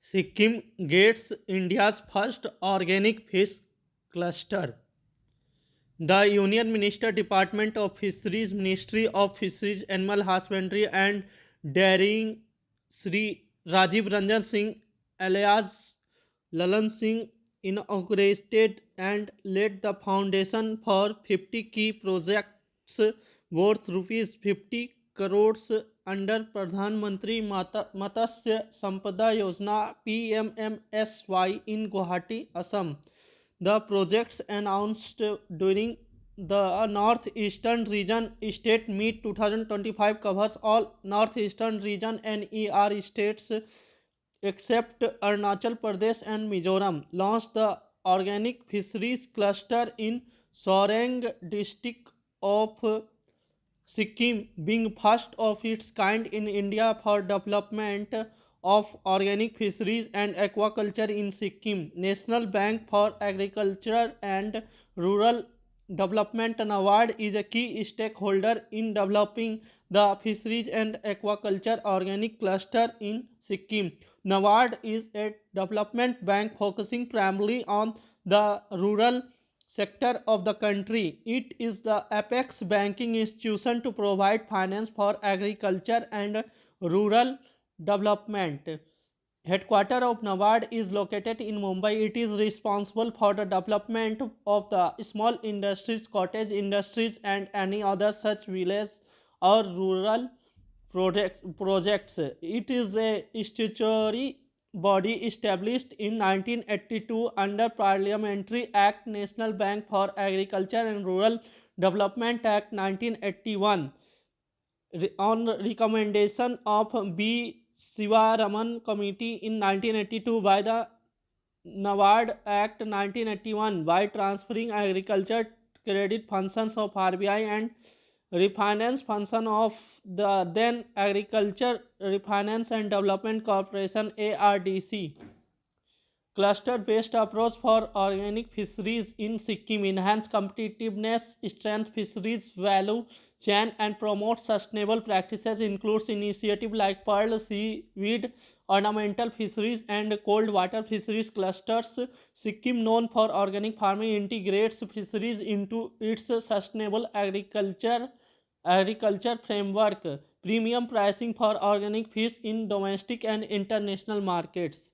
Sikkim gets India's first organic fish cluster. The Union Minister, Department of Fisheries, Ministry of Fisheries, Animal Husbandry and Dairying, Sri Rajiv Ranjan Singh alias Lalan Singh inaugurated and laid the foundation for 50 key projects worth rupees 50 crores under Pradhan Mantri Matsya Sampada Yojana PMMSY in Guwahati, Assam. The projects announced during the Northeastern Region State Meet 2025 covers all Northeastern Region NER states except Arunachal Pradesh and Mizoram. Launched the Organic Fisheries Cluster in Soreng district of Sikkim, being first of its kind in India for development of organic fisheries and aquaculture in Sikkim. National Bank for Agriculture and Rural Development NABARD is a key stakeholder in developing the fisheries and aquaculture organic cluster in Sikkim. NABARD is a development bank focusing primarily on the rural sector of the country. It is the apex banking institution to provide finance for agriculture and rural development. Headquarter of NABARD is located in Mumbai. It is responsible for the development of the small industries, cottage industries, and any other such village or rural projects. It is a statutory body established in 1982 under Parliamentary Act National Bank for Agriculture and Rural Development Act 1981 on recommendation of B. Sivaraman Committee in 1982 by the NABARD Act 1981 by transferring agriculture credit functions of RBI and refinance function of the then Agriculture Refinance and Development Corporation ARDC. Cluster-based approach for organic fisheries in Sikkim enhance competitiveness, strengthen fisheries value chain, and promote sustainable practices. Includes initiatives like pearl, seaweed, ornamental fisheries, and cold water fisheries clusters. Sikkim, known for organic farming, integrates fisheries into its sustainable agriculture framework. Premium pricing for organic fish in domestic and international markets.